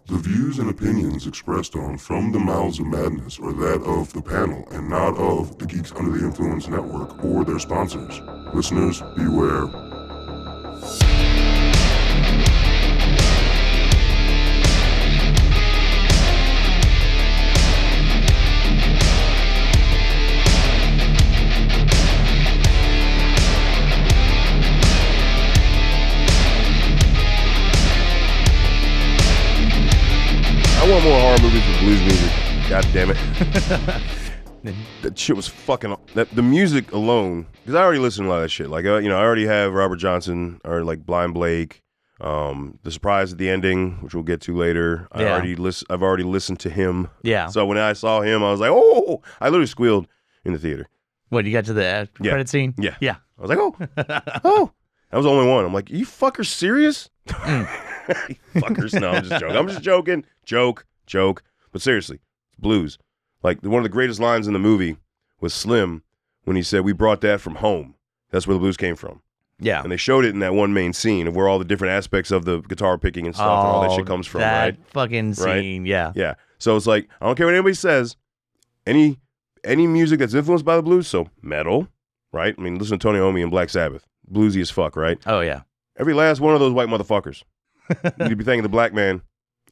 The views and opinions expressed on From the Mouths of Madness are that of the panel and not of the Geeks Under the Influence Network or their sponsors. Listeners, beware. I want more horror movies with blues music. God damn it. That shit was fucking... the music alone... Because I already listened to a lot of that shit. Like, I already have Robert Johnson, or like Blind Blake, the surprise at the ending, which we'll get to later. Yeah. I've already listened to him. Yeah. So when I saw him, I was like, oh! I literally squealed in the theater. What, you got to the credit scene? Yeah. Yeah. I was like, oh! Oh! That was the only one. I'm like, you fuckers serious? You fuckers. No, I'm just joking. I'm just joking. Joke. But seriously, blues. Like, one of the greatest lines in the movie was Slim when he said, we brought that from home. That's where the blues came from. Yeah. And they showed it in that one main scene of where all the different aspects of the guitar picking and stuff and all that shit comes from, that right? fucking scene, yeah. Yeah. So it's like, I don't care what anybody says. Any music that's influenced by the blues, so metal, right? I mean, listen to Tony Iommi and Black Sabbath. Bluesy as fuck, right? Oh, yeah. Every last one of those white motherfuckers. You'd be thanking the black man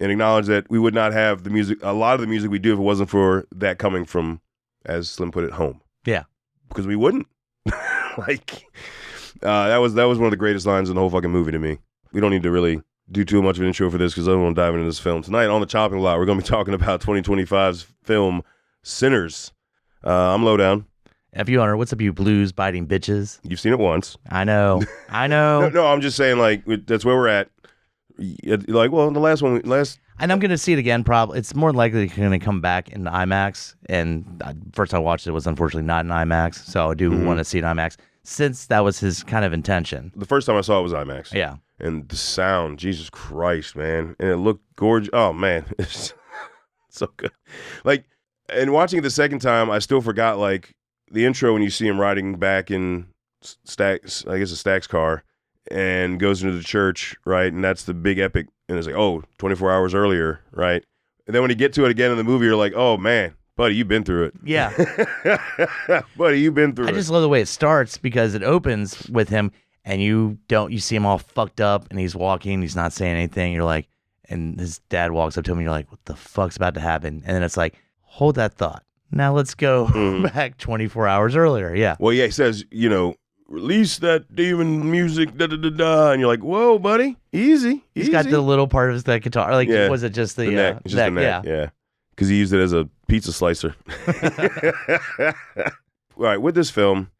and acknowledge that we would not have the music, a lot of the music we do if it wasn't for that coming from, as Slim put it, home. Yeah. Because we wouldn't. That was one of the greatest lines in the whole fucking movie to me. We don't need to really do too much of an intro for this because I don't want to dive into this film. Tonight on the chopping block, we're going to be talking about 2025's film, Sinners. I'm Lowdown. F you, Hunter. What's up, you blues biting bitches? You've seen it once. I know. No, I'm just saying, like, that's where we're at. Like, well, the last one, And I'm going to see it again, probably. It's more likely going to come back in IMAX. And first I watched it was unfortunately not in IMAX. So I do want to see it in IMAX since that was his kind of intention. The first time I saw it was IMAX. Yeah. And the sound, Jesus Christ, man. And it looked gorgeous. Oh, man. It's so good. Like, and watching it the second time, I still forgot, like, the intro when you see him riding back in Stack's, I guess it's Stack's car, and goes into the church, right? And that's the big epic. And it's like, oh, 24 hours earlier, right? And then when you get to it again in the movie, you're like, oh, man, buddy, you've been through it. Yeah. Buddy, you've been through it. I just love the way it starts because it opens with him and you see him all fucked up and he's walking, he's not saying anything. You're like, and his dad walks up to him and you're like, what the fuck's about to happen? And then it's like, hold that thought. Now let's go back 24 hours earlier. Yeah. Well, yeah, he says, release that demon music, da-da-da-da. And you're like, whoa, buddy, easy. He's got the little part of that guitar. Like, yeah. Was it just the neck? It's just the neck, yeah. Because he used it as a pizza slicer. All right, with this film,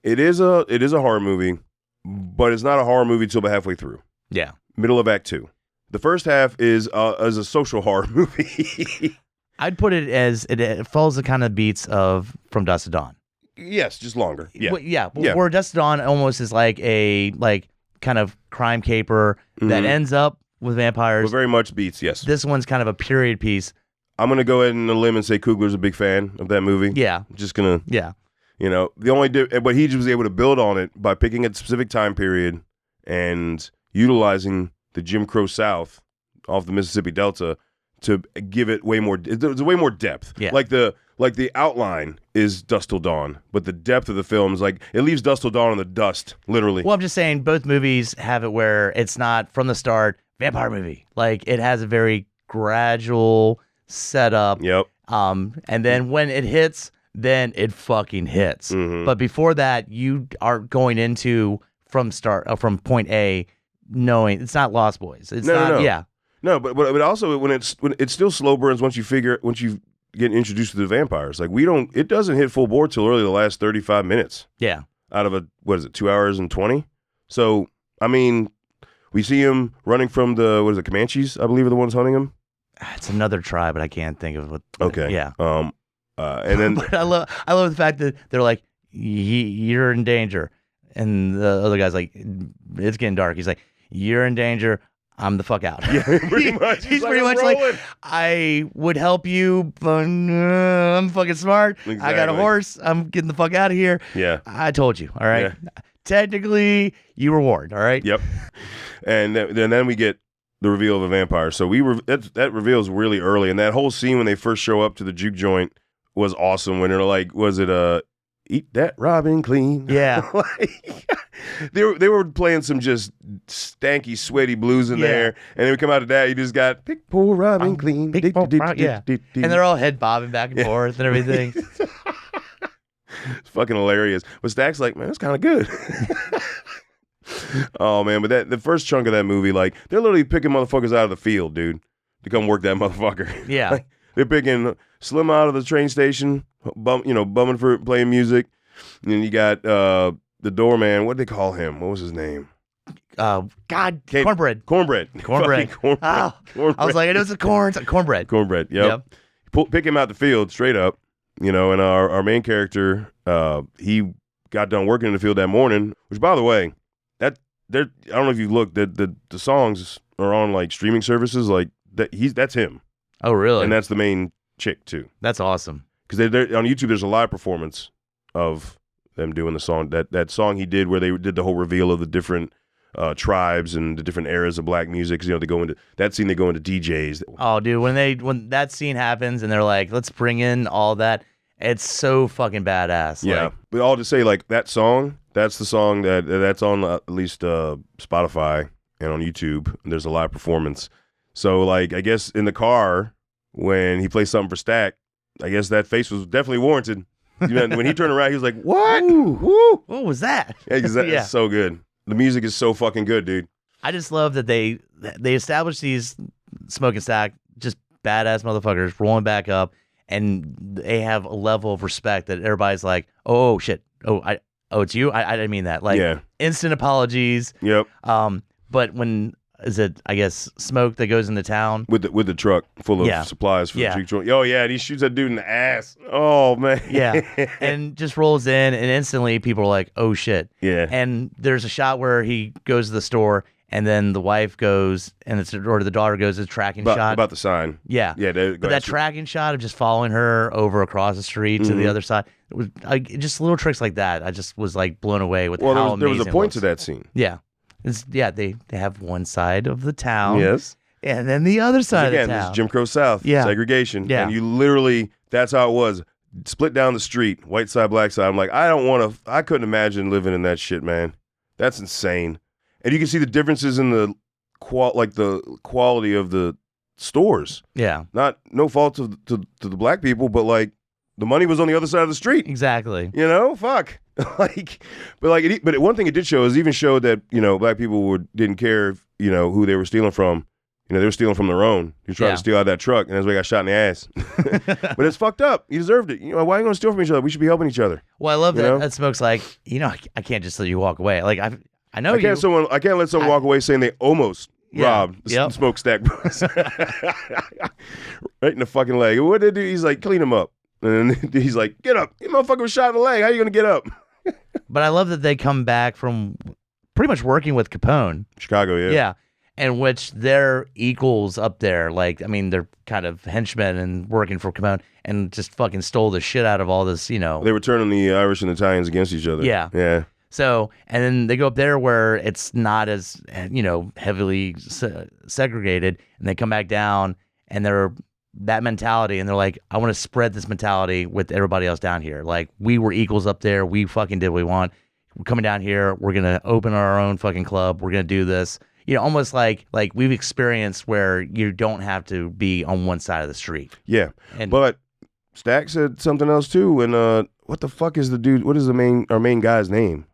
it is a horror movie, but it's not a horror movie till about halfway through. Yeah. Middle of Act 2. The first half is a social horror movie. I'd put it as it follows the kind of beats of From Dusk to Dawn. Yes, just longer. Yeah. Yeah. Where Dusk to Dawn almost is like a kind of crime caper that ends up with vampires. But very much beats, yes. This one's kind of a period piece. I'm going to go ahead and a limb and say Coogler's a big fan of that movie. Yeah. I'm just going to... Yeah. But he was able to build on it by picking a specific time period and utilizing the Jim Crow South off the Mississippi Delta to give it way more. There's way more depth. Yeah. Like the outline is Dusk Till Dawn, but the depth of the film is like it leaves Dusk Till Dawn in the dust, literally. Well, I'm just saying both movies have it where it's not from the start vampire movie. Like it has a very gradual setup. Yep. And then when it hits, then it fucking hits. Mm-hmm. But before that, you are going into from point A, knowing it's not Lost Boys. It's not. No. Yeah. No, but also when it's still slow burns once you get introduced to the vampires. Like it doesn't hit full bore till early the last 35 minutes. Yeah. Out of 2 hours and 20? So, I mean, we see him running from the Comanches, I believe are the ones hunting him. It's another tribe, but I can't think of what. Okay. Yeah. And then but I love the fact that they're like, you're in danger. And the other guy's like, it's getting dark. He's like, you're in danger. I'm the fuck out. Yeah, pretty much. He's pretty much like, I would help you, but I'm fucking smart. Exactly. I got a horse. I'm getting the fuck out of here. Yeah. I told you. All right. Yeah. Technically, you were warned. All right. Yep. And then we get the reveal of a vampire. So that reveals really early, and that whole scene when they first show up to the juke joint was awesome. When they're like, was it eat that Robin clean? Yeah. Like, they were playing some just stanky, sweaty blues in there, and then we come out of that, you just got pick poor Robin clean. Yeah. And they're all head bobbing back and forth and everything. It's fucking hilarious. But Stack's like, man, that's kind of good. Oh man, but the first chunk of that movie, like, they're literally picking motherfuckers out of the field, dude, to come work that motherfucker. Yeah. Like, they're picking Slim out of the train station, bumming for playing music. And then you got the doorman. What did they call him? What was his name? Cornbread. Cornbread. Oh, Cornbread. I was like, it was a cornbread. Cornbread. Yep. Pick him out the field straight up. And our main character, he got done working in the field that morning. Which, by the way, I don't know if you looked. The songs are on like streaming services. Like that's him. Oh, really? And that's the main chick too. That's awesome. Because they're on YouTube, there's a live performance of them doing the song. That song he did where they did the whole reveal of the different tribes and the different eras of black music. Because they go into that scene, they go into DJs. Oh, dude, when that scene happens and they're like, let's bring in all that, it's so fucking badass. Yeah, like, but all to say, like, that song, that's the song that's on at least Spotify and on YouTube. And there's a live performance. So, like, I guess in the car when he plays something for Stack, I guess that face was definitely warranted. When he turned around, he was like, "What? Woo! What was that?" Yeah, it's so good. The music is so fucking good, dude. I just love that they established these Smoke and Stack, just badass motherfuckers rolling back up, and they have a level of respect that everybody's like, "Oh shit! Oh it's you? I didn't mean that." Like, instant apologies. Yep. But when is it? I guess Smoke that goes into town with the truck full of supplies for the juke joint. Oh yeah, and he shoots that dude in the ass. Oh man. Yeah, and just rolls in, and instantly people are like, "Oh shit!" Yeah. And there's a shot where he goes to the store, and then the wife goes, and the daughter goes, a tracking shot about the sign. Yeah, yeah. But that tracking shot of just following her over across the street to the other side, it was like just little tricks like that. I just was like blown away with how amazing there was a point it to that scene. Yeah. They have one side of the town. Yes. And then the other side of the town. This is Jim Crow South. Yeah. Segregation. Yeah. And you literally, that's how it was. Split down the street, white side, black side. I'm like, I couldn't imagine living in that shit, man. That's insane. And you can see the differences in the quality of the stores. Yeah. No fault to the black people, but like the money was on the other side of the street. Exactly. Fuck. But one thing it did show is even showed that, black people didn't care, who they were stealing from. They were stealing from their own. You're trying to steal out of that truck, and that's why they got shot in the ass. But it's fucked up. You deserved it. Why are you going to steal from each other? We should be helping each other. Well, I love that Smoke's like, I can't just let you walk away. Like, I know I can't let someone walk away saying they almost robbed the smokestack bus. Right in the fucking leg. What did they do? He's like, clean him up. And then he's like, get up. You motherfucker was shot in the leg. How you going to get up? But I love that they come back from pretty much working with Capone. Chicago, yeah. Yeah. In which they're equals up there. Like, I mean, they're kind of henchmen and working for Capone and just fucking stole the shit out of all this, They were turning the Irish and Italians against each other. Yeah. Yeah. So, and then they go up there where it's not as, heavily segregated, and they come back down and they're that mentality, and they're like, I want to spread this mentality with everybody else down here. Like, we were equals up there. We fucking did what we want. We're coming down here. We're going to open our own fucking club. We're going to do this. Almost like we've experienced where you don't have to be on one side of the street. Yeah. But Stack said something else too. And what the fuck is the dude? What is our main guy's name?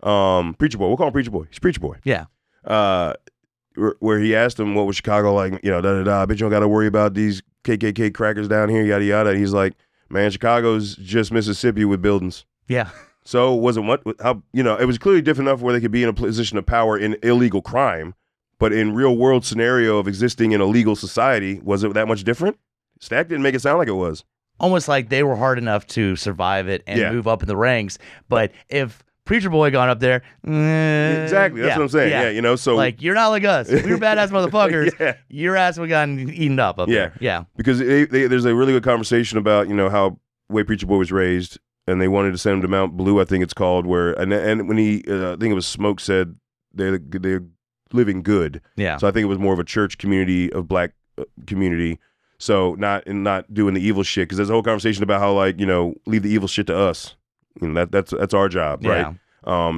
Preacher Boy. We'll call him Preacher Boy. He's Preacher Boy. Yeah. Where he asked him what was Chicago like, I bet you don't got to worry about these KKK crackers down here, yada yada. And he's like, man, Chicago's just Mississippi with buildings. Yeah. So was it it was clearly different enough where they could be in a position of power in illegal crime, but in real world scenario of existing in a legal society, was it that much different? Stack didn't make it sound like it was. Almost like they were hard enough to survive it and move up in the ranks. But if Preacher Boy gone up there, exactly, that's what I'm saying. Yeah, so like, you're not like us. We were badass motherfuckers. Your ass would gotten eaten up there. Yeah, because there's a really good conversation about how way Preacher Boy was raised. And they wanted to send him to Mount Blue, I think it's called, where and when he, I think it was Smoke said they're living good. Yeah. So I think it was more of a church community of black community. So not doing the evil shit, because there's a whole conversation about how, like, you know, leave the evil shit to us. You know, that's our job, right?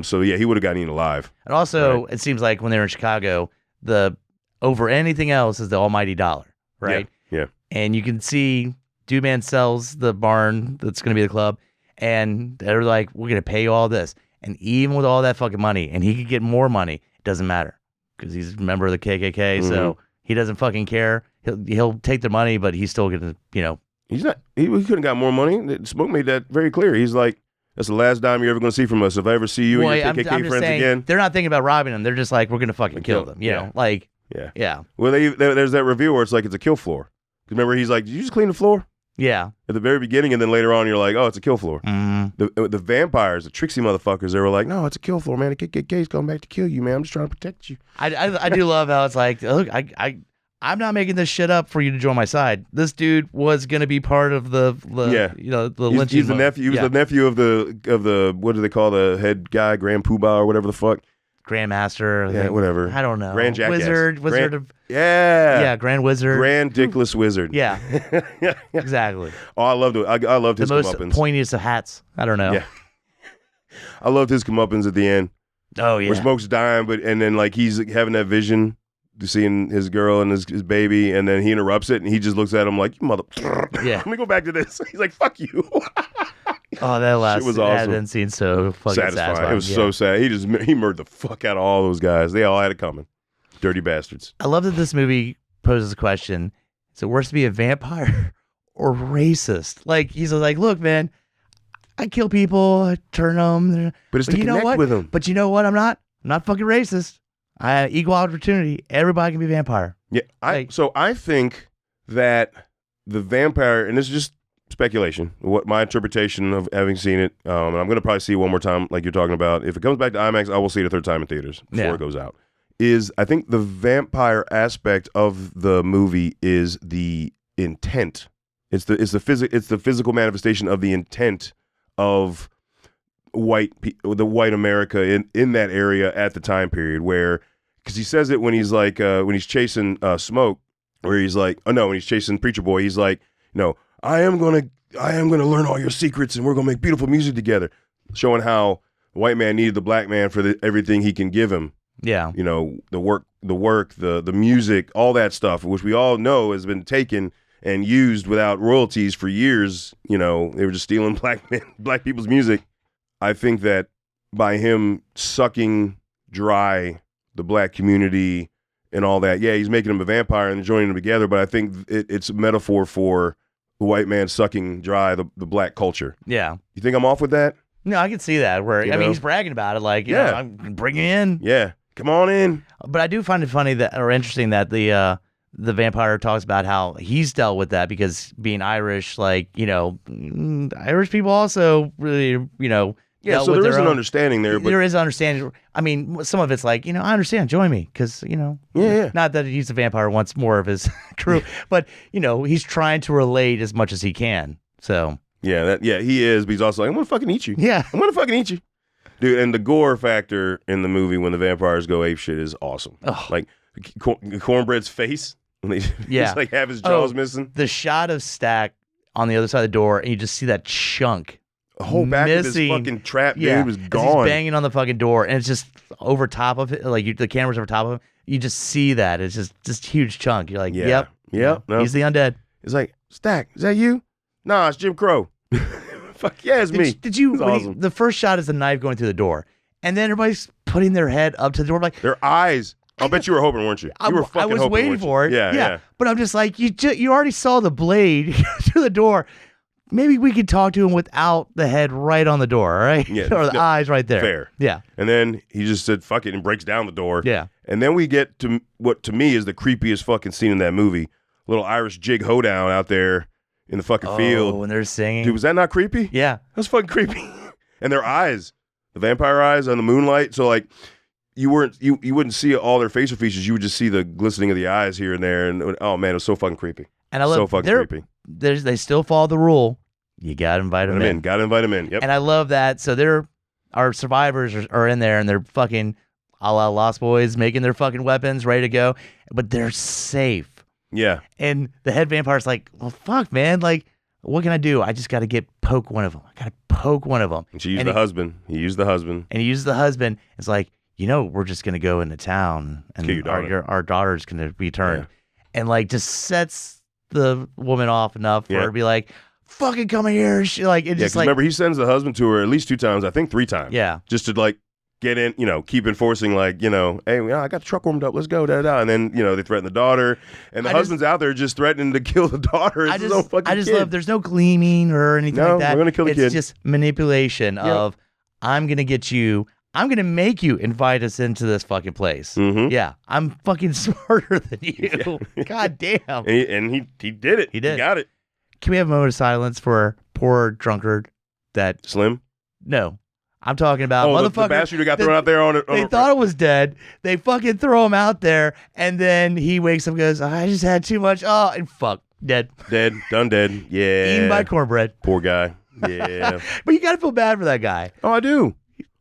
So yeah, he would have gotten eaten alive. And also, it seems like when they were in Chicago, the over anything else is the almighty dollar, right? Yeah. And you can see Dude Man sells the barn that's going to be the club, and they're like, we're going to pay you all this. And even with all that fucking money, and he could get more money, it doesn't matter because he's a member of the KKK, so he doesn't fucking care. He'll take the money, but he's still going to, you know. He couldn't have got more money. Smoke made that very clear. He's like, that's the last dime you're ever going to see from us. If I ever see you and your KKK I'm just friends saying, again. they're not thinking about robbing them. They're just like, we're going to fucking kill them. You know, like, yeah. Well, there's that review where it's like, it's a kill floor. Remember, he's like, did you just clean the floor? Yeah. At the very beginning, and then later on, you're like, oh, it's a kill floor. Mm-hmm. The vampires, the tricksy motherfuckers, they were like, no, it's a kill floor, man. The KKK's coming back to kill you, man. I'm just trying to protect you. I do love how it's like, look, I'm not making this shit up for you to join my side. This dude was gonna be part of the lynching. He's the nephew. He was the nephew of the what do they call the head guy, Grand Poobah or whatever the fuck. Grandmaster. Yeah, whatever. I don't know. Grand Jackass. Wizard of. Yeah, Grand Wizard. Grand Dickless Wizard. Yeah, exactly. Oh, I loved it. I loved his the most comeuppance. pointiest of hats. I don't know. Yeah, I loved his comeuppance at the end. Oh yeah. Where Smoke's dying, and then like he's having that vision, seeing his girl and his baby, and then he interrupts it, and he just looks at him like, you mother. Yeah. Let me go back to this. He's like, fuck you. Oh, that last shit was awesome. That scene so fucking satisfying. It was so sad. He murdered the fuck out of all those guys. They all had it coming. Dirty bastards. I love that this movie poses a question: is it worse to be a vampire or racist? Like he's like, look, man, I kill people, I turn them, but it's to connect with them. But you know what? I'm not fucking racist. I equal opportunity. Everybody can be a vampire. Yeah, so I think that the vampire, and this is just speculation, what my interpretation of having seen it, and I'm going to probably see it one more time, like you're talking about. If it comes back to IMAX, I will see it a third time in theaters before it goes out. Is I think the vampire aspect of the movie is the intent. It's the physical manifestation of the intent of the white America in that area at the time period, where, because he says it when he's like when he's chasing Smoke, where he's like, oh no, when he's chasing Preacher Boy, he's like, no, I am gonna learn all your secrets and we're gonna make beautiful music together, showing how the white man needed the black man for everything he can give him. Yeah, you know, the work, the music, all that stuff, which we all know has been taken and used without royalties for years. You know, they were just stealing black people's music. I think that by him sucking dry the black community and all that, yeah, he's making them a vampire and joining them together. But I think it's a metaphor for the white man sucking dry the black culture. Yeah. You think I'm off with that? No, I can see that. Where I mean, he's bragging about it, like, you know, I'm bringing in. Yeah, come on in. But I do find it funny or interesting that the vampire talks about how he's dealt with that because being Irish, like, you know, Irish people also really, you know. Yeah, so there is an understanding there. But there is understanding. I mean, some of it's like, you know, I understand, join me, because, you know, not that he's a vampire, wants more of his crew, but, you know, he's trying to relate as much as he can. So yeah, he is, but he's also like, I'm gonna fucking eat you. Yeah, I'm gonna fucking eat you, dude. And the gore factor in the movie when the vampires go ape shit is awesome. Oh. Like Cornbread's face when they just like have his jaws missing. The shot of Stack on the other side of the door, and you just see that chunk. The whole back of his fucking trap, dude, was gone. He's banging on the fucking door, and it's just over top of it. Like the camera's over top of him. You just see that. It's just huge chunk. You're like, yep. No. He's the undead. It's like, Stack, is that you? Nah, it's Jim Crow. Fuck yeah, it's me. Did you? Awesome. The first shot is the knife going through the door, and then everybody's putting their head up to the door, like their eyes. I'll bet you were hoping, weren't you? You were fucking hoping, I was waiting for it. Yeah. But I'm just like, you already saw the blade through the door. Maybe we could talk to him without the head right on the door, all right? Yeah, or the eyes right there. Fair. Yeah. And then he just said, fuck it, and breaks down the door. Yeah. And then we get to what to me is the creepiest fucking scene in that movie. Little Irish jig hoedown out there in the fucking field. Oh, when they're singing. Dude, was that not creepy? Yeah. That's fucking creepy. And their eyes, the vampire eyes on the moonlight. So like you wouldn't see all their facial features. You would just see the glistening of the eyes here and there. And oh man, it was so fucking creepy. And I love so fucking creepy. They still follow the rule. You gotta invite them in. Gotta invite them in. Yep. And I love that. So our survivors are in there, and they're fucking a la Lost Boys, making their fucking weapons ready to go, but they're safe. Yeah. And the head vampire's like, well, fuck, man. Like, what can I do? I just got to poke one of them. I got to poke one of them. And she used the husband. He used the husband. And he uses the husband. It's like, we're just going to go into town and Kill your daughter. our daughter's going to be turned. And like just sets the woman off enough for her to be like, fucking come here. She, like, it just like, remember, he sends the husband to her at least 2 times, I think 3 times. Yeah. Just to like get in, keep enforcing like, hey, I got the truck warmed up. Let's go. Da, da, da. And then, they threaten the daughter. And the husband's out there just threatening to kill the daughter. I just love, there's no gleaming or anything like that. We're going to kill the kid. It's just manipulation of, I'm going to get you. I'm going to make you invite us into this fucking place. Mm-hmm. Yeah. I'm fucking smarter than you. Yeah. God damn. And he did it. He did. He got it. Can we have a moment of silence for poor drunkard that... Slim? No. I'm talking about motherfucker. The bastard who got thrown out there on it. They thought it was dead. They fucking throw him out there, and then he wakes up and goes, I just had too much. Oh, and fuck. Dead. Dead. Done dead. Yeah. Eaten by cornbread. Poor guy. Yeah. But you got to feel bad for that guy. Oh, I do.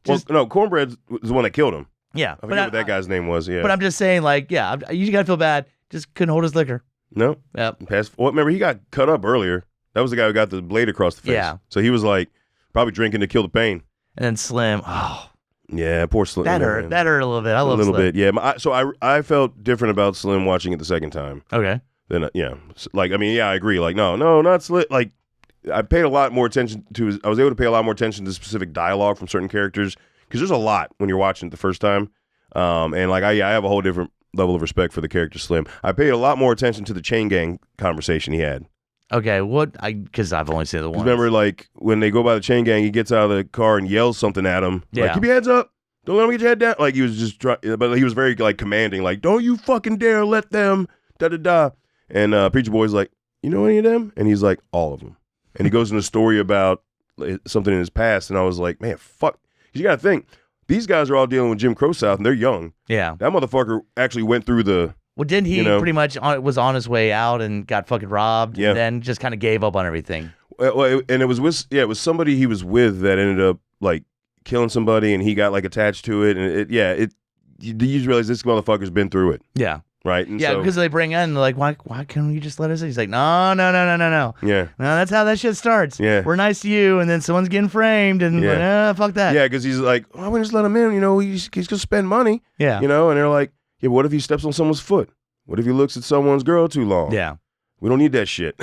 Cornbread was the one that killed him. Yeah. I forget what that guy's name was. Yeah. But I'm just saying, like, you got to feel bad. Just couldn't hold his liquor. No. Yep. Remember, he got cut up earlier. That was the guy who got the blade across the face. Yeah. So he was like probably drinking to kill the pain. And then Slim. Oh. Yeah, poor Slim. That hurt. Man. That hurt a little bit. I love Slim. A little bit. Yeah. So I felt different about Slim watching it the second time. Okay. Then I agree. Like no, not Slim. Like I paid a lot more attention to. I was able to pay a lot more attention to specific dialogue from certain characters because there's a lot when you're watching it the first time. And like I have a whole different level of respect for the character Slim. I paid a lot more attention to the chain gang conversation he had. Okay, because I've only seen the one. Remember, like, when they go by the chain gang, he gets out of the car and yells something at him. Yeah. Like, keep your heads up. Don't let them get your head down. Like, he was just but he was very, like, commanding. Like, don't you fucking dare let them, da-da-da. And Preacher Boy's like, you know any of them? And he's like, all of them. And he goes in a story about something in his past. And I was like, man, fuck. 'Cause you got to think, these guys are all dealing with Jim Crow South, and they're young. Yeah. That motherfucker actually went through the... Well, didn't he pretty much was on his way out and got fucking robbed and then just kind of gave up on everything? Well, and it was somebody he was with that ended up like killing somebody and he got like attached to it. And you just realize this motherfucker's been through it. Yeah. Right. And because they bring in, they're like, why can't we just let us in? He's like, no. Yeah. No, that's how that shit starts. Yeah. We're nice to you, and then someone's getting framed, and fuck that. Yeah, because he's like, oh, we just let him in. He's gonna spend money. Yeah. And they're like, yeah, but what if he steps on someone's foot? What if he looks at someone's girl too long? Yeah. We don't need that shit.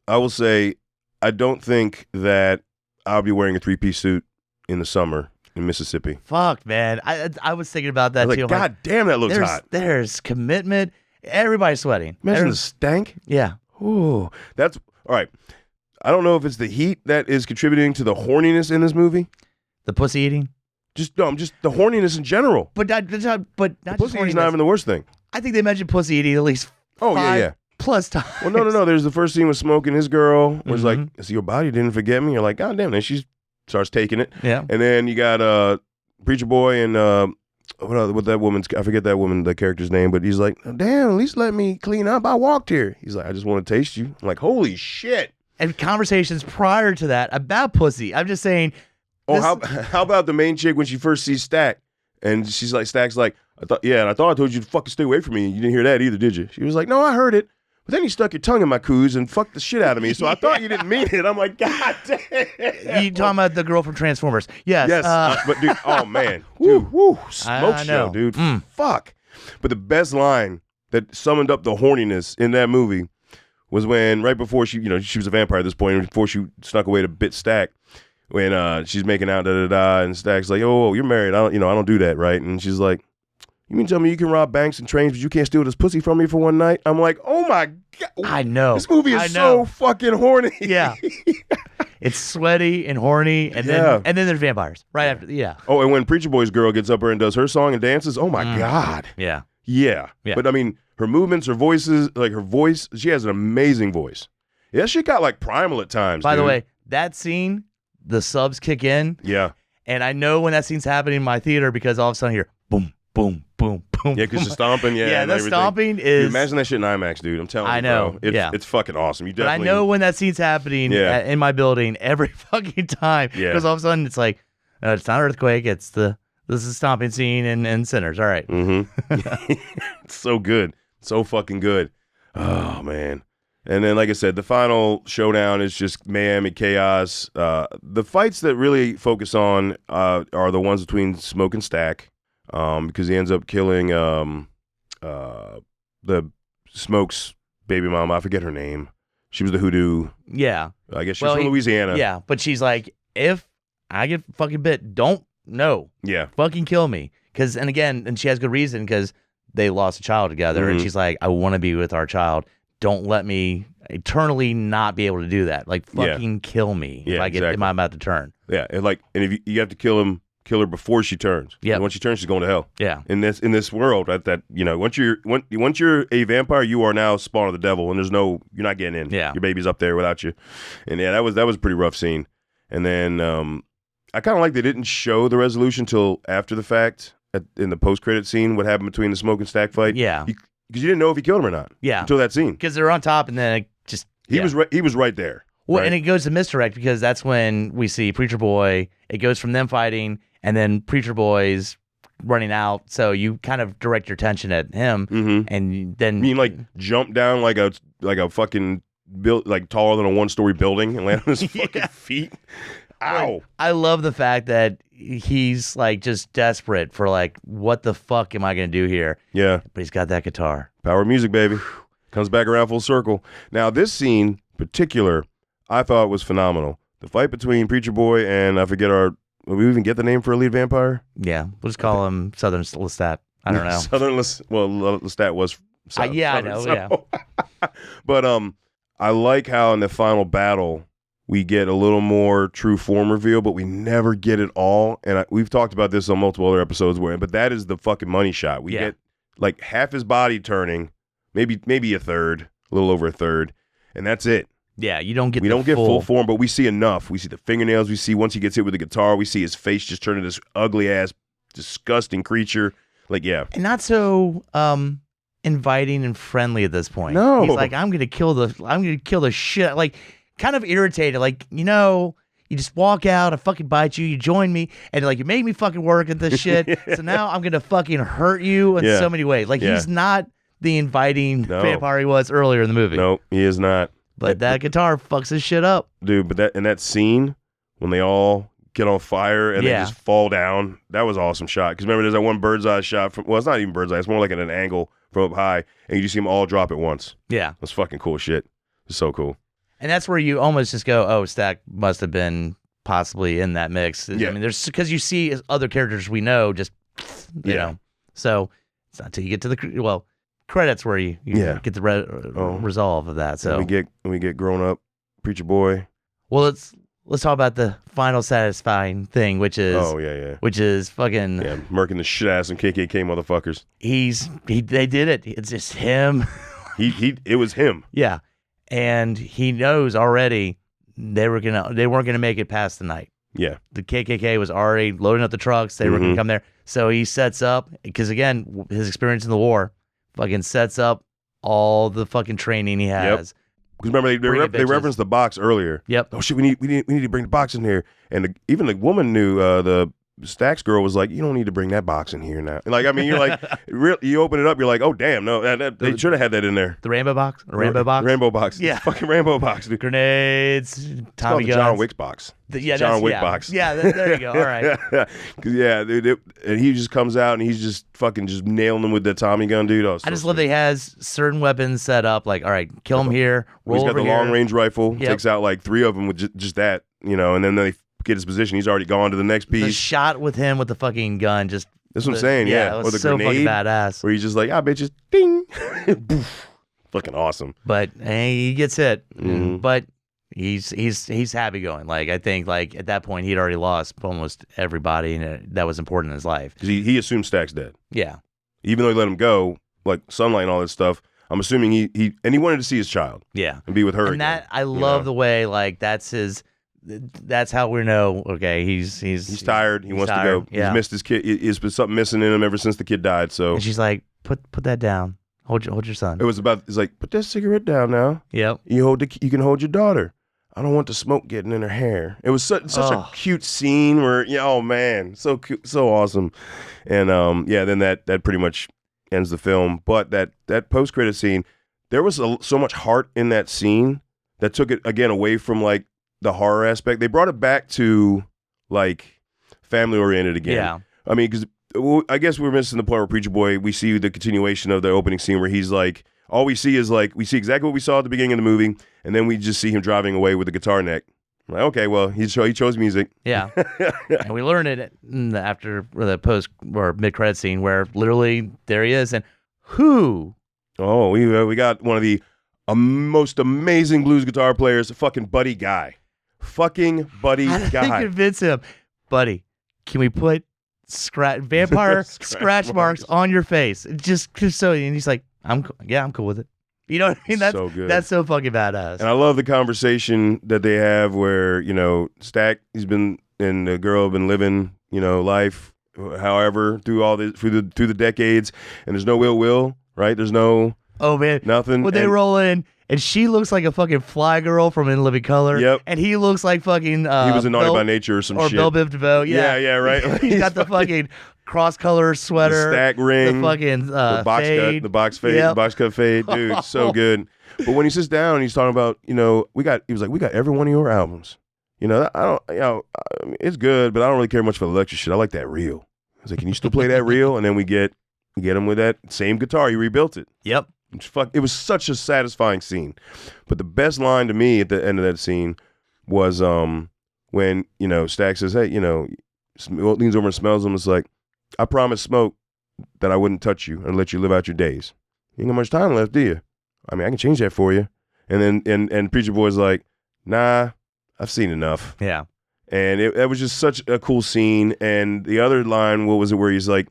I will say, I don't think that I'll be wearing a 3-piece suit in the summer in Mississippi. Fuck, man. I was thinking about that too. God damn, that looks hot. There's commitment. Everybody's sweating. Imagine the stank. Yeah. Ooh, that's all right. I don't know if it's the heat that is contributing to the horniness in this movie. The pussy eating? Just the horniness in general. But not pussy eating's not even the worst thing. I think they mentioned pussy eating at least 5 plus times. Well, no. There's the first scene with Smoke and his girl was like, "So your body didn't forget me." You're like, "God damn!" Then she starts taking it. Yeah. And then you got Preacher Boy and what that woman's, I forget that woman, the character's name, but he's like, "Damn, at least let me clean up. I walked here." He's like, "I just want to taste you." I'm like, holy shit. And conversations prior to that about pussy. I'm just saying. Oh, how about the main chick when she first sees Stack, and she's like, Stack's like, I thought I told you to fucking stay away from me. You didn't hear that either, did you? She was like, no, I heard it. But then you stuck your tongue in my coos and fucked the shit out of me. So I thought you didn't mean it. I'm like, God damn. You talking about the girl from Transformers? Yes. Yes. But dude, oh man, dude, smoke show, dude. Fuck. But the best line that summoned up the horniness in that movie was when right before she was a vampire at this point, before she snuck away to bit Stack. When she's making out, and Stack's like, "Oh, you're married. I don't do that, right?" And she's like, "You mean tell me you can rob banks and trains, but you can't steal this pussy from me for one night?" I'm like, "Oh my god!" I know this movie is so fucking horny. Yeah, it's sweaty and horny, and then there's vampires right after. Yeah. Oh, and when Preacher Boy's girl gets up there and does her song and dances, oh my god. Yeah. Yeah. But I mean, her movements, her voices, like her voice, she has an amazing voice. Yeah, she got like primal at times. By the way, that scene. The subs kick in. Yeah. And I know when that scene's happening in my theater because all of a sudden I hear boom, boom, boom, boom. Yeah, because the stomping, yeah, the stomping is... Dude, imagine that shit in IMAX, dude. I'm telling you, I know, bro. It's fucking awesome. You definitely... But I know when that scene's happening in my building every fucking time. Because all of a sudden it's like, it's not an earthquake, it's the This is stomping scene and Sinners. All right. Mm-hmm. It's so good. So fucking good. Oh, man. And then, like I said, the final showdown is just mayhem and chaos. The fights that really focus on are the ones between Smoke and Stack, because he ends up killing the Smoke's baby mom. I forget her name. She was the hoodoo. Yeah. I guess she's from Louisiana. Yeah, but she's like, if I get fucking bit, don't fucking kill me. And she has good reason because they lost a child together, and she's like, I want to be with our child. Don't let me eternally not be able to do that. Like, fucking kill me if I'm about to turn. Yeah, and if you have to kill her before she turns. Yeah, once she turns, she's going to hell. Yeah, in this world, right? That once you're a vampire, you are now spawn of the devil, and you're not getting in. Yeah, your baby's up there without you, and that was a pretty rough scene. And then I kind of like they didn't show the resolution till after the fact in the post credit scene. What happened between the Smoke and Stack fight? Yeah. Because you didn't know if he killed him or not. Yeah. Until that scene. Because they're on top, and then he was right there. Well, right? And it goes to misdirect because that's when we see Preacher Boy. It goes from them fighting, and then Preacher Boy's running out. So you kind of direct your attention at him, and then you mean like jump down like a fucking like taller than a 1-story building and land on his fucking feet. Ow! Like, I love the fact that he's like just desperate for like, what the fuck am I gonna do here? Yeah. But he's got that guitar. Power music, baby. Comes back around full circle. Now this scene in particular, I thought was phenomenal. The fight between Preacher Boy and I forget will we even get the name for a lead vampire? Yeah, we'll just call him Southern Lestat. I don't know. Lestat was. Southern, I know. So. Yeah. But I like how in the final battle we get a little more true form reveal, but we never get it all. And we've talked about this on multiple other episodes, but that is the fucking money shot. We get like half his body turning, maybe a third, a little over a third, and that's it. Yeah, you don't get we don't get full form, but we see enough. We see the fingernails. We see once he gets hit with the guitar, we see his face just turn into this ugly ass, disgusting creature. Like, yeah, and not so inviting and friendly at this point. No, he's like, I'm gonna kill the shit. Like, kind of irritated. Like, you just walk out, I fucking bite you, you join me, and like you made me fucking work at this shit. So now I'm gonna fucking hurt you in so many ways. Like, he's not the inviting vampire he was earlier in the movie. No, he is not. But that guitar fucks his shit up. Dude, but that scene when they all get on fire and they just fall down, that was an awesome shot. Because remember, there's that one bird's eye shot from, well, it's not even bird's eye, it's more like at an angle from up high, and you just see them all drop at once. Yeah. That's fucking cool shit. It's so cool. And that's where you almost just go, oh, Stack must have been possibly in that mix. Yeah. I mean, there's because you see other characters we know just, you know. So it's not until you get to the, credits where you get the resolve of that. So we get grown up Preacher Boy. Well, let's talk about the final satisfying thing, which is which is fucking murking the shit out of some KKK motherfuckers. They did it. It's just him. It was him. Yeah, and he knows already they weren't gonna make it past the night. Yeah, the KKK was already loading up the trucks. They were gonna come there, so he sets up because again his experience in the war. Fucking sets up all the fucking training he has. Because remember they referenced the box earlier. Yep. Oh shit, we need to bring the box in here. And even the woman knew. The Stacks girl was like, you don't need to bring that box in here now. Like, I mean, you're like, you open it up, you're like, oh damn, no, they should have had that in there. The rainbow box, rainbow box. Yeah, fucking rainbow box, dude. Grenades, Tommy guns. John Wick's box. John Wick box. Yeah, there you go. All right. Because dude, and he just comes out and he's just fucking just nailing them with the Tommy gun, dude. I just love that he has certain weapons set up. Like, all right, kill him here. Roll he's got the long range rifle. Takes out like 3 of them with just that, and then they get his position. He's already gone to the next piece. The shot with him with the fucking gun, just that's what I'm saying. Yeah, it was or the so grenade, fucking badass. Where he's just like, bitches, ding, fucking awesome. But he gets hit, but he's happy going. Like, I think like at that point he'd already lost almost everybody that was important in his life. Because he assumed Stack's dead. Yeah, even though he let him go, like Sunlight and all that stuff. I'm assuming he wanted to see his child. Yeah, and be with her. And again, I love the way like that's how we know. Okay, he's tired. He wants to go. Yeah. He's missed his kid. There's been something missing in him ever since the kid died. So and she's like, put that down. Hold your son. It's like, put that cigarette down now. Yep. You can hold your daughter. I don't want the smoke getting in her hair. It was such a cute scene where, oh man, so cute, so awesome. And then that pretty much ends the film. But that post-credit scene, there was so much heart in that scene that took it, again, away from like the horror aspect. They brought it back to like family-oriented again. Yeah. I mean, because I guess we're missing the part where Preacher Boy, we see the continuation of the opening scene where he's like, all we see is like, we see exactly what we saw at the beginning of the movie, and then we just see him driving away with the guitar neck. I'm like, okay, well, he chose music. Yeah. And we learned it after the post or mid-credit scene where literally there he is. And who? Oh, we got one of the most amazing blues guitar players, fucking Buddy Guy. Fucking Buddy Guy. I convince him, buddy, can we put vampire scratch marks on your face? Just so, and he's like, I'm cool with it. You know what I mean? That's so good. That's so fucking badass. And I love the conversation that they have where, Stack, and the girl have been living, life, however, through all this, through the decades, and there's no ill will, right? There's no nothing. When they roll in, and she looks like a fucking fly girl from In Living Color. Yep. And he looks like fucking he was a Naughty by Nature or some shit. Or Bill Biv DeVoe. Yeah, right. He's got the fucking cross-color sweater, the stack ring, the fucking the box fade. cut, the box fade, the box cut fade, dude, so good. But when he sits down, he's talking about, he was like, we got every one of your albums. I don't, it's good, but I don't really care much for the electric shit. I like that reel. I was like, can you still play that reel? And then we get him with that same guitar. He rebuilt it. Yep. It was such a satisfying scene. But the best line to me at the end of that scene was when, Stack says, hey, leans over and smells him. It's like, I promised Smoke that I wouldn't touch you and let you live out your days. You ain't got much time left, do you? I mean, I can change that for you. And then and Preacher Boy's like, nah, I've seen enough. Yeah. And that was just such a cool scene. And the other line, what was it, where he's like,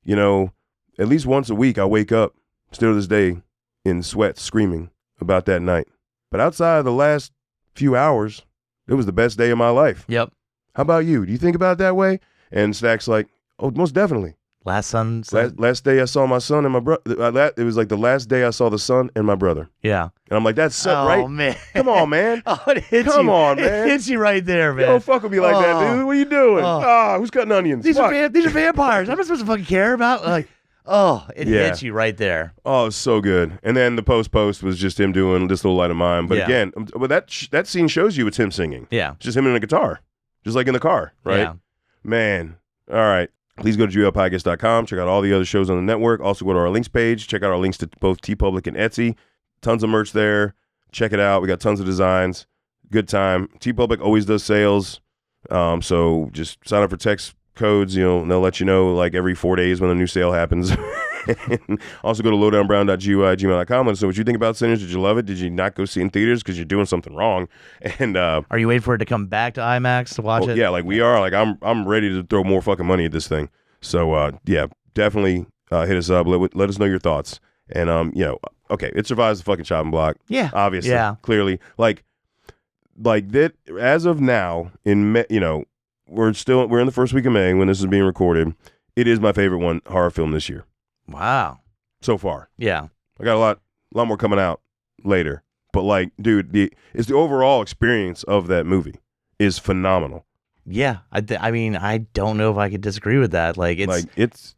at least once a week I wake up, still to this day, in sweat, screaming about that night. But outside of the last few hours, it was the best day of my life. Yep. How about you? Do you think about it that way? And Stack's like, oh, most definitely. Last day I saw my son and my brother. It was like the last day I saw the son and my brother. Yeah. And I'm like, that's so, right? Oh, man. Come on, man. It hits Come you. on, man. It hits you right there, man. Don't fuck with me like that, dude. What are you doing? Who's cutting onions? These are vampires. I'm not supposed to fucking care about. Like, it hits you right there. Oh, it's so good. And then the post was just him doing This Little Light of Mine. But again, that scene shows you it's him singing. Yeah. It's just him and a guitar. Just like in the car, right? Yeah. Man. All right. Please go to GeoPodcast.com. Check out all the other shows on the network. Also go to our links page. Check out our links to both TeePublic and Etsy. Tons of merch there. Check it out. We got tons of designs. Good time. TeePublic always does sales. So just sign up for text codes. They'll let you know like every 4 days when a new sale happens. Also go to lowdownbrown.gui@gmail.com. And so what you think about Sinners? Did you love it? Did you not go see it in theaters because you're doing something wrong? And are you waiting for it to come back to IMAX to watch it? Yeah, like we are. Like I'm ready to throw more fucking money at this thing. So definitely hit us up. Let us know your thoughts. And okay, it survives the fucking chopping block. Yeah, obviously, yeah, clearly, like that. As of now, in May, we're in the first week of May when this is being recorded. It is my favorite horror film this year. Wow. So far. Yeah. I got a lot more coming out later. But like, dude, the overall experience of that movie is phenomenal. Yeah. I mean, I don't know if I could disagree with that. It's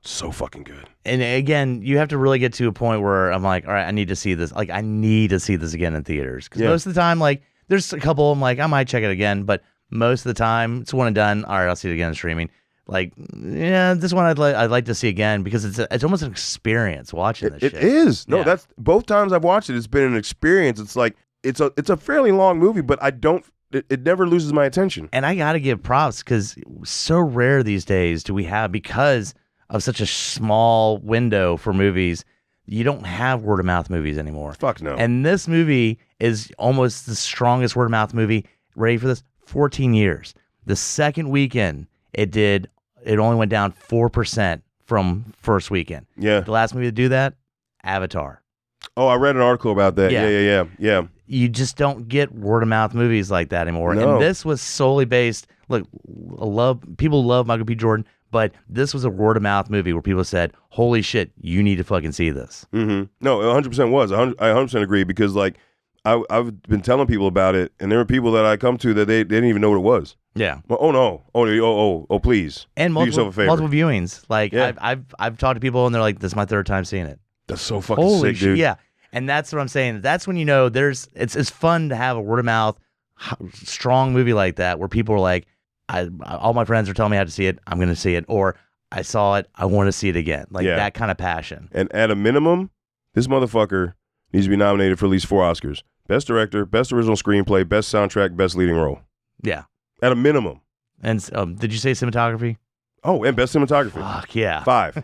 so fucking good. And again, you have to really get to a point where I'm like, all right, I need to see this. Like, I need to see this again in theaters. Because most of the time, like, there's a couple I'm like, I might check it again. But most of the time, it's one and done. All right, I'll see it again in streaming. Like, yeah, this one I'd like to see again because it's almost an experience watching this shit. It is. No, that's both times I've watched it. It's been an experience. It's like it's a fairly long movie, but it never loses my attention. And I gotta give props because so rare these days do we have, because of such a small window for movies. You don't have word of mouth movies anymore. Fuck no. And this movie is almost the strongest word of mouth movie. Ready for this? 14 years. The second weekend, it only went down 4% from first weekend. Yeah. The last movie to do that, Avatar. Oh, I read an article about that. Yeah. You just don't get word of mouth movies like that anymore. No. And this was solely based. Look, people love Michael B. Jordan, but this was a word of mouth movie where people said, "Holy shit, you need to fucking see this." Mm-hmm. No, 100% was. I 100% agree because like I've been telling people about it, and there were people that I come to that they didn't even know what it was. Yeah. Well, oh no, please, And do yourself a favor. multiple viewings. Like Yeah. I've talked to people and they're like, "This is my third time seeing it." That's so fucking Holy sick, shit! dude. Yeah, and that's what I'm saying. That's when you know it's fun to have a word of mouth, strong movie like that where people are like, all my friends are telling me how to see it. I'm going to see it, or I saw it. I want to see it again. Like Yeah. that kind of passion. And at a minimum, this motherfucker needs to be nominated for at least 4 Oscars: Best Director, Best Original Screenplay, Best Soundtrack, Best Leading Role. Yeah. At a minimum. And did you say cinematography? Oh, and Best Cinematography. Fuck yeah. 5.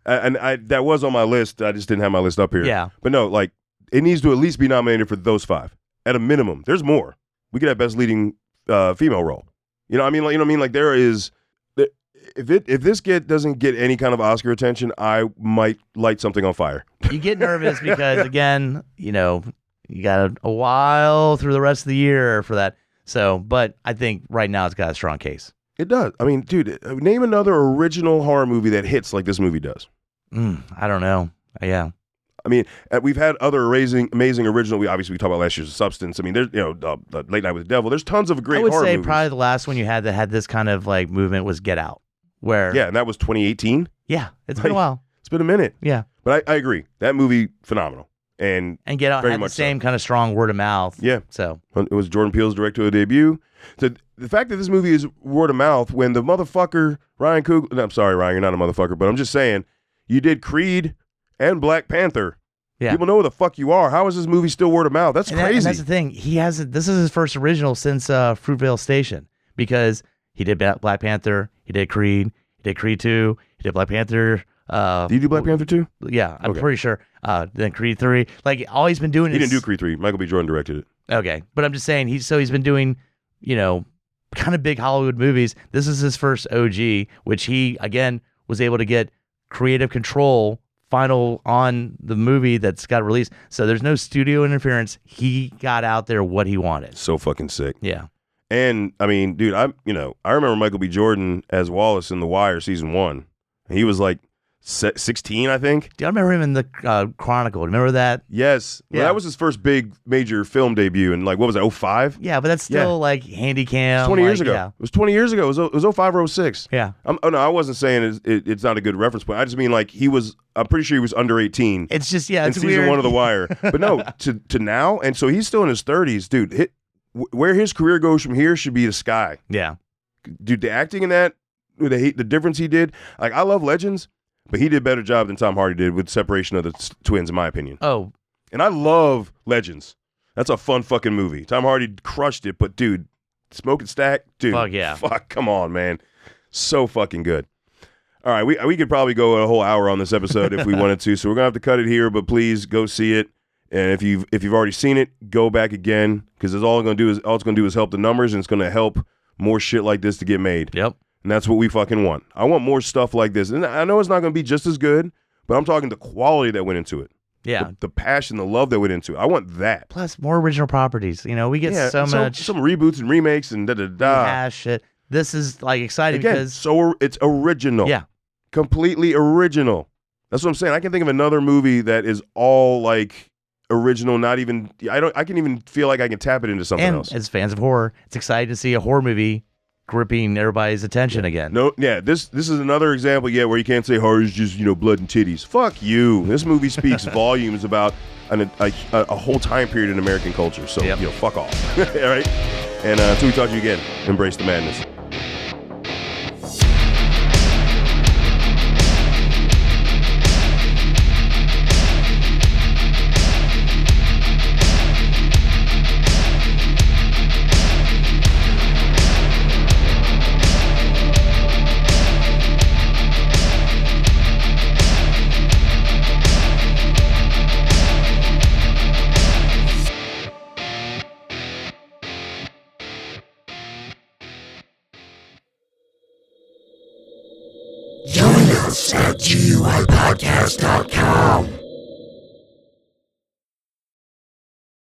And that was on my list. I just didn't have my list up here. Yeah. But no, like, it needs to at least be nominated for those 5. At a minimum. There's more. We could have Best Leading Female Role. You know what I mean? Like, you know what I mean? Like, there is... If this doesn't get any kind of Oscar attention, I might light something on fire. You get nervous because, again, you know, you got a while through the rest of the year for that. So, but I think right now it's got a strong case. It does. I mean, dude, name another original horror movie that hits like this movie does. I don't know. Yeah. I mean, we've had other amazing original. We talk about last year's Substance. I mean, there's Late Night with the Devil. There's tons of great I would horror say movies. probably the last one you had that had this kind of like movement was Get Out. Where Yeah, and that was 2018. Yeah, it's been a while. It's been a minute. Yeah. But I agree. That movie, phenomenal. And Get Out very had the much same kind of strong word of mouth. Yeah. So it was Jordan Peele's directorial debut. So the fact that this movie is word of mouth when the motherfucker Ryan Coogler, I'm sorry, Ryan, you're not a motherfucker, but I'm just saying, you did Creed and Black Panther. yeah. People know who the fuck you are. How is this movie still word of mouth? That's crazy. And that's the thing. This is his first original since Fruitvale Station because he did Black Panther, he did Creed, he did Creed 2, he did Black Panther. Did you do Black Panther 2? Yeah, I'm Okay. pretty sure. Then Creed 3. Like all he's been doing He is didn't do Creed 3. Michael B. Jordan directed it. Okay, but I'm just saying he's been doing, you know, kind of big Hollywood movies. This is his first OG, which he again was able to get creative control final on the movie that's got released. So there's no studio interference. He got out there what he wanted. So fucking sick. Yeah. And I mean, dude, I remember Michael B. Jordan as Wallace in The Wire season 1. And he was like 16, I think. Do you remember him in the Chronicle? Remember that? Yes. Well, Yeah. that was his first big major film debut. And like, what was it, 05? Yeah, but that's still Yeah. like handy cam. 20 years ago. Yeah. It was 20 years ago. It was 05 or 06. Yeah. No, I wasn't saying it's not a good reference point. I just mean like I'm pretty sure he was under 18 It's just, in it's season weird. 1 of The Wire. But no, to now, and so he's still in his 30s, dude. Where his career goes from here should be the sky. Yeah. Dude, the acting in that, the difference he did. Like, I love Legends, but he did a better job than Tom Hardy did with Separation of the Twins, in my opinion. Oh, And I love Legends. That's a fun fucking movie. Tom Hardy crushed it, but dude, Smoke and Stack, dude. Fuck yeah. Fuck, come on, man. So fucking good. All right, we could probably go a whole hour on this episode if we wanted to, so we're gonna have to cut it here. But please go see it, and if you've already seen it, go back again because all it's gonna do is help the numbers, and it's gonna help more shit like this to get made. yep. And that's what we fucking want. I want more stuff like this, and I know it's not gonna be just as good, but I'm talking the quality that went into it. Yeah. The passion, the love that went into it. I want that. Plus more original properties. You know, we get so much some reboots and remakes and da-da-da. rehash shit. This is like exciting Again, because so it's original. yeah. Completely original. That's what I'm saying. I can think of another movie that is all like original, not even I can even feel like I can tap it into something And else. as fans of horror, it's exciting to see a horror movie gripping everybody's attention again. No, yeah, this is another example, where you can't say horror is just, blood and titties. Fuck you. This movie speaks volumes about a whole time period in American culture. So, Yep. Fuck off. All right? And until we talk to you again, embrace the madness. Join us at GUIPodcast.com.